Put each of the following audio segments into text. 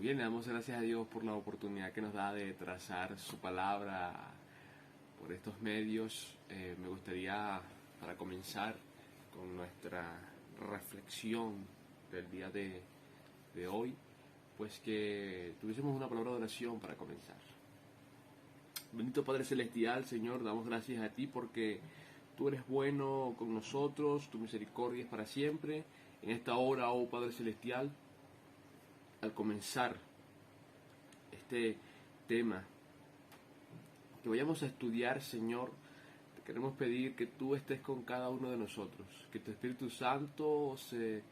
Muy bien, le damos gracias a Dios por la oportunidad que nos da de trazar su palabra por estos medios. Me gustaría, para comenzar con nuestra reflexión del día de hoy, pues que tuviésemos una palabra de oración para comenzar. Bendito Padre Celestial, Señor, damos gracias a ti porque tú eres bueno con nosotros, tu misericordia es para siempre. En esta hora, oh Padre Celestial, al comenzar este tema que vayamos a estudiar, Señor, te queremos pedir que tú estés con cada uno de nosotros, que tu Espíritu Santo se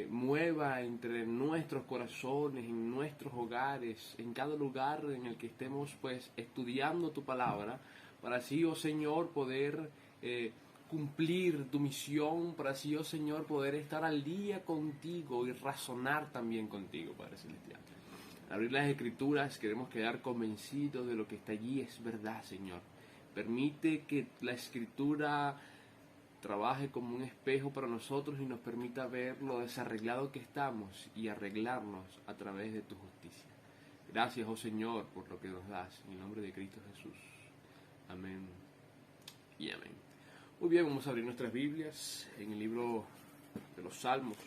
mueva entre nuestros corazones, en nuestros hogares, en cada lugar en el que estemos pues estudiando tu palabra, para así, oh Señor, poder cumplir tu misión, para así, oh Señor, poder estar al día contigo y razonar también contigo, Padre Celestial. Al abrir las Escrituras queremos quedar convencidos de lo que está allí es verdad, Señor. Permite que la Escritura trabaje como un espejo para nosotros y nos permita ver lo desarreglado que estamos y arreglarnos a través de tu justicia. Gracias, oh Señor, por lo que nos das. En el nombre de Cristo Jesús. Amén y amén. Muy bien, vamos a abrir nuestras Biblias en el libro de los Salmos,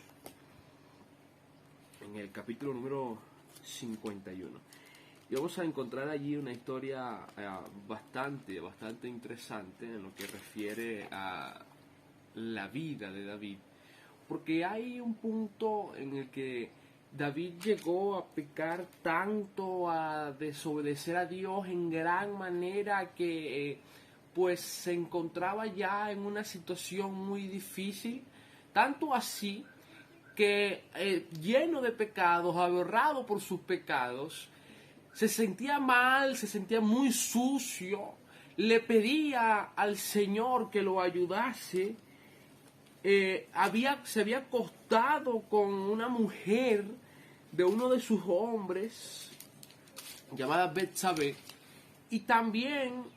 en el capítulo número 51. Y vamos a encontrar allí una historia bastante interesante en lo que refiere a la vida de David, porque hay un punto en el que David llegó a pecar tanto, a desobedecer a Dios en gran manera que pues se encontraba ya en una situación muy difícil, tanto así que lleno de pecados, aberrado por sus pecados, se sentía mal, se sentía muy sucio, le pedía al Señor que lo ayudase. Se había acostado con una mujer de uno de sus hombres, llamada Betsabé, y también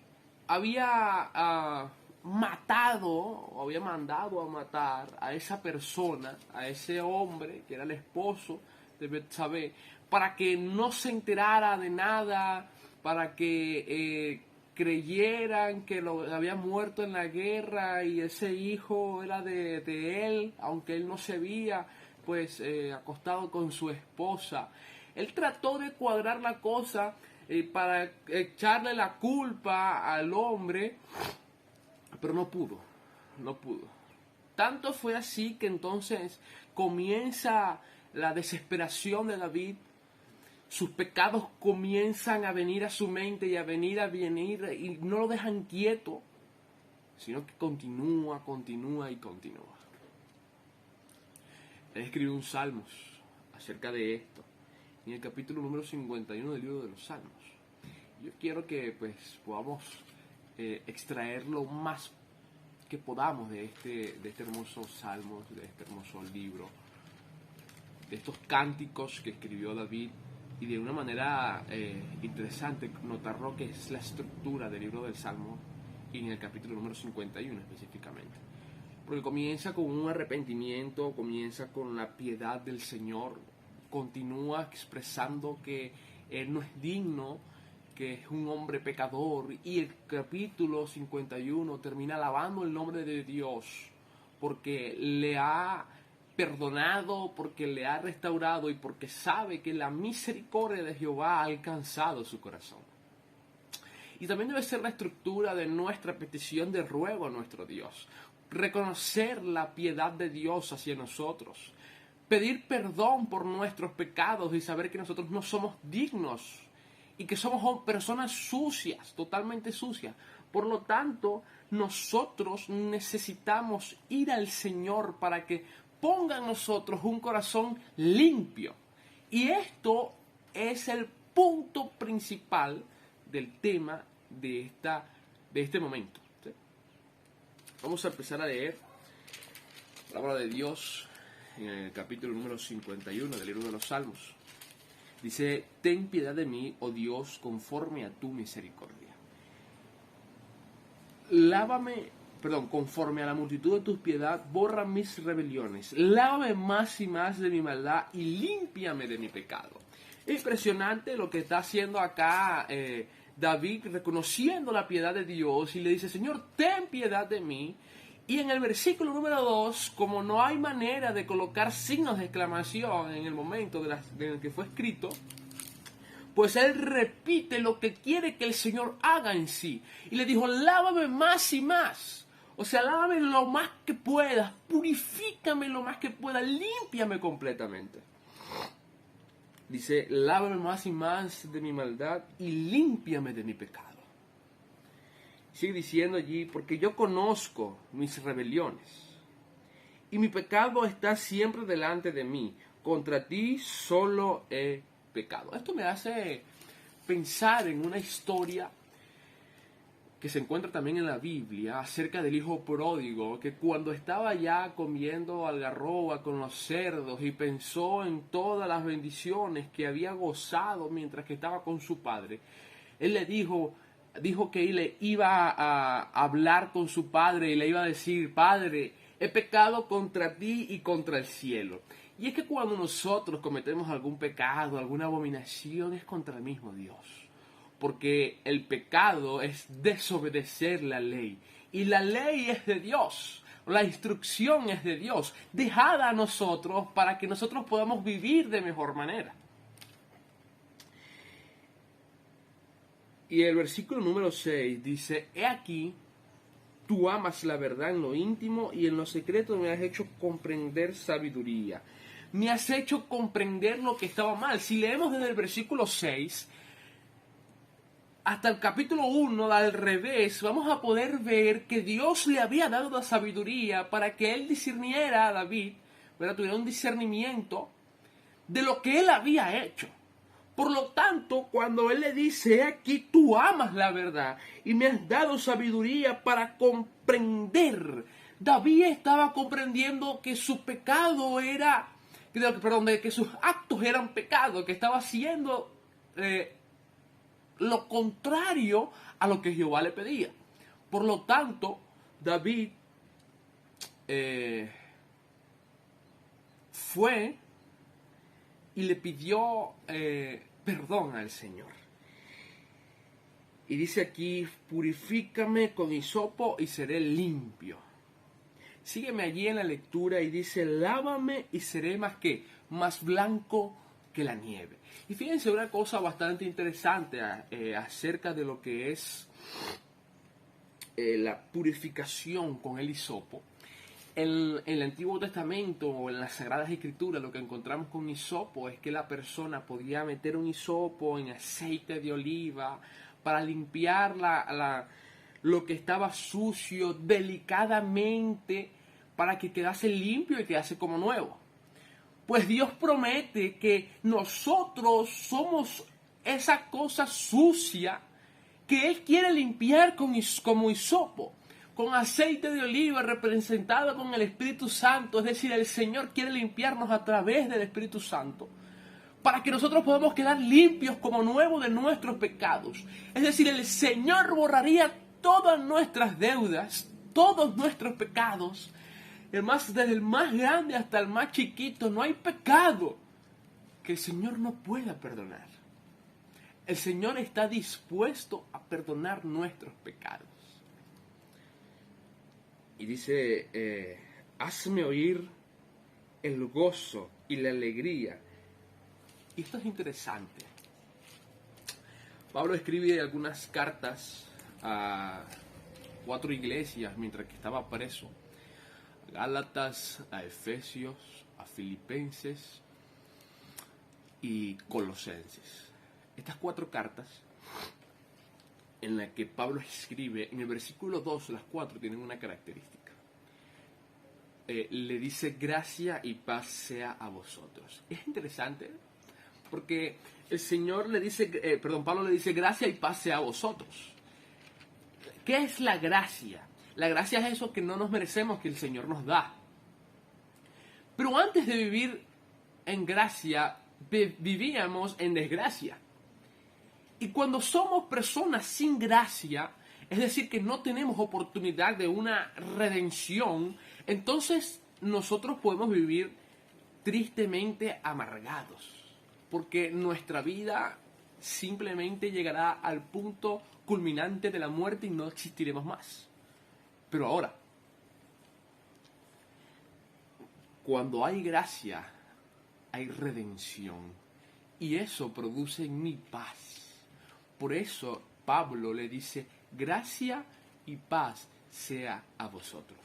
había matado, o había mandado a matar a esa persona, a ese hombre que era el esposo de Betsabé, para que no se enterara de nada, para que creyeran que lo había muerto en la guerra y ese hijo era de él, aunque él no se veía pues acostado con su esposa. Él trató de cuadrar la cosa para echarle la culpa al hombre, pero no pudo. Tanto fue así que entonces comienza la desesperación de David. Sus pecados comienzan a venir a su mente y a venir y no lo dejan quieto, sino que continúa. Él escribió un Salmos acerca de esto, en el capítulo número 51 del libro de los Salmos. Yo quiero que pues podamos extraer lo más que podamos de este hermoso Salmos, de este hermoso libro, de estos cánticos que escribió David, y de una manera interesante notar lo que es la estructura del libro del Salmo y en el capítulo número 51 específicamente. Porque comienza con un arrepentimiento, comienza con la piedad del Señor, continúa expresando que Él no es digno, que es un hombre pecador, y el capítulo 51 termina alabando el nombre de Dios porque le ha perdonado, porque le ha restaurado y porque sabe que la misericordia de Jehová ha alcanzado su corazón. Y también debe ser la estructura de nuestra petición de ruego a nuestro Dios. Reconocer la piedad de Dios hacia nosotros. Pedir perdón por nuestros pecados y saber que nosotros no somos dignos y que somos personas sucias, totalmente sucias. Por lo tanto, nosotros necesitamos ir al Señor para que ponga en nosotros un corazón limpio. Y esto es el punto principal del tema de este momento. ¿Sí? Vamos a empezar a leer la palabra de Dios en el capítulo número 51 del libro de los Salmos. Dice: ten piedad de mí, oh Dios, conforme a tu misericordia. Lávame conforme a la multitud de tus piedad, borra mis rebeliones, lávame más y más de mi maldad y límpiame de mi pecado. Es impresionante lo que está haciendo acá David, reconociendo la piedad de Dios, y le dice: Señor, ten piedad de mí. Y en el versículo número 2, como no hay manera de colocar signos de exclamación en el momento en el que fue escrito, pues él repite lo que quiere que el Señor haga en sí. Y le dijo: lávame más y más. O sea, lávame lo más que puedas, purifícame lo más que puedas, límpiame completamente. Dice: lávame más y más de mi maldad y límpiame de mi pecado. Sigue diciendo allí: porque yo conozco mis rebeliones y mi pecado está siempre delante de mí. Contra ti solo he pecado. Esto me hace pensar en una historia que se encuentra también en la Biblia acerca del hijo pródigo, que cuando estaba ya comiendo algarroba con los cerdos y pensó en todas las bendiciones que había gozado mientras que estaba con su padre, él le dijo que él le iba a hablar con su padre y le iba a decir: Padre, he pecado contra ti y contra el cielo. Y es que cuando nosotros cometemos algún pecado, alguna abominación, es contra el mismo Dios. Porque el pecado es desobedecer la ley. Y la ley es de Dios. La instrucción es de Dios, dejada a nosotros para que nosotros podamos vivir de mejor manera. Y el versículo número 6 dice: He aquí, tú amas la verdad en lo íntimo y en lo secreto me has hecho comprender sabiduría. Me has hecho comprender lo que estaba mal. Si leemos desde el versículo 6 hasta el capítulo 1 al revés, vamos a poder ver que Dios le había dado la sabiduría para que él discerniera a David, ¿verdad? Tuviera un discernimiento de lo que él había hecho. Por lo tanto, cuando él le dice: aquí tú amas la verdad y me has dado sabiduría para comprender, David estaba comprendiendo que su pecado era, que sus actos eran pecado, que estaba haciendo lo contrario a lo que Jehová le pedía. Por lo tanto, David fue y le pidió perdón al Señor. Y dice aquí: purifícame con hisopo y seré limpio. Sígueme allí en la lectura y dice: lávame y seré más blanco que la nieve. Y fíjense una cosa bastante interesante acerca de lo que es la purificación con el hisopo. En el Antiguo Testamento o en las Sagradas Escrituras, lo que encontramos con hisopo es que la persona podía meter un hisopo en aceite de oliva para limpiar lo que estaba sucio delicadamente, para que quedase limpio y quedase como nuevo. Pues Dios promete que nosotros somos esa cosa sucia que Él quiere limpiar como hisopo, con aceite de oliva representado con el Espíritu Santo. Es decir, el Señor quiere limpiarnos a través del Espíritu Santo, para que nosotros podamos quedar limpios como nuevos de nuestros pecados. Es decir, el Señor borraría todas nuestras deudas, todos nuestros pecados. Desde el más grande hasta el más chiquito, no hay pecado que el Señor no pueda perdonar. El Señor está dispuesto a perdonar nuestros pecados. Y dice: hazme oír el gozo y la alegría. Y esto es interesante. Pablo escribe algunas cartas a 4 iglesias mientras que estaba preso: a Gálatas, a Efesios, a Filipenses y Colosenses. Estas 4 cartas en las que Pablo escribe, en el versículo 2, las 4 tienen una característica. Le dice: gracia y paz sea a vosotros. Es interesante porque el Señor le dice, Pablo le dice: gracia y paz sea a vosotros. ¿Qué es la gracia? La gracia es eso que no nos merecemos, que el Señor nos da. Pero antes de vivir en gracia, vivíamos en desgracia. Y cuando somos personas sin gracia, es decir, que no tenemos oportunidad de una redención, entonces nosotros podemos vivir tristemente amargados, porque nuestra vida simplemente llegará al punto culminante de la muerte y no existiremos más. Pero ahora, cuando hay gracia, hay redención, y eso produce en mí paz. Por eso Pablo le dice, gracia y paz sea a vosotros.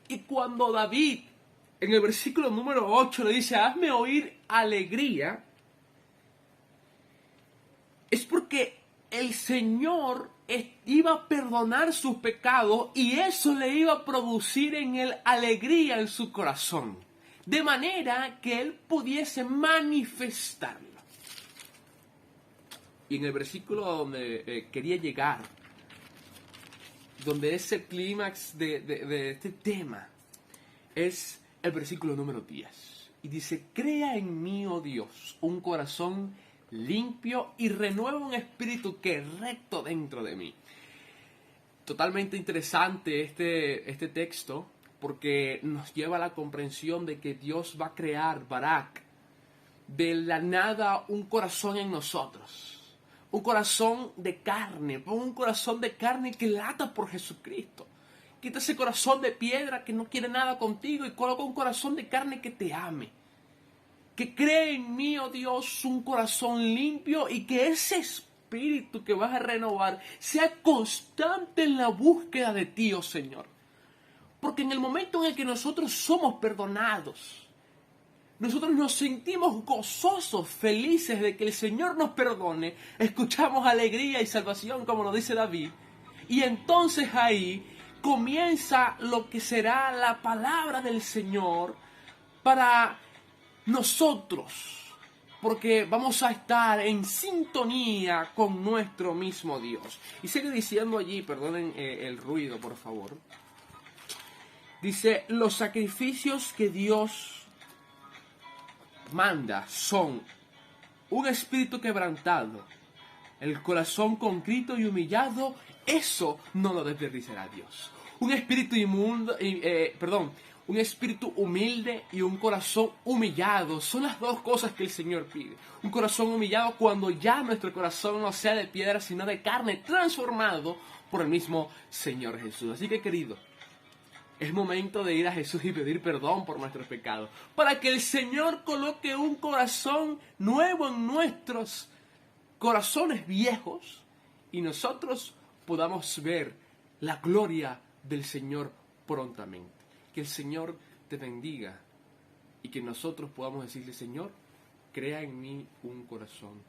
Y cuando David, en el versículo número 8, le dice, hazme oír alegría, es porque el Señor iba a perdonar sus pecados y eso le iba a producir en él alegría en su corazón, de manera que él pudiese manifestarlo. Y en el versículo donde quería llegar, donde es el clímax de este tema, es el versículo número 10. Y dice, crea en mí, oh Dios, un corazón limpio y renueva un espíritu que es recto dentro de mí. Totalmente interesante este texto, porque nos lleva a la comprensión de que Dios va a crear, Barak, de la nada un corazón en nosotros. Un corazón de carne, un corazón de carne que lata por Jesucristo. Quita ese corazón de piedra que no quiere nada contigo y coloca un corazón de carne que te ame. Que cree en mí, oh Dios, un corazón limpio y que ese espíritu que vas a renovar sea constante en la búsqueda de ti, oh Señor. Porque en el momento en el que nosotros somos perdonados, nosotros nos sentimos gozosos, felices de que el Señor nos perdone, escuchamos alegría y salvación, como lo dice David, y entonces ahí comienza lo que será la palabra del Señor para nosotros, porque vamos a estar en sintonía con nuestro mismo Dios. Y sigue diciendo allí, perdonen el ruido, por favor. Dice, los sacrificios que Dios manda son un espíritu quebrantado, el corazón contrito y humillado, eso no lo desperdiciará Dios. Un espíritu un espíritu humilde y un corazón humillado son las dos cosas que el Señor pide. Un corazón humillado cuando ya nuestro corazón no sea de piedra, sino de carne, transformado por el mismo Señor Jesús. Así que, querido, es momento de ir a Jesús y pedir perdón por nuestros pecados, para que el Señor coloque un corazón nuevo en nuestros corazones viejos y nosotros podamos ver la gloria del Señor prontamente. Que el Señor te bendiga y que nosotros podamos decirle, Señor, crea en mí un corazón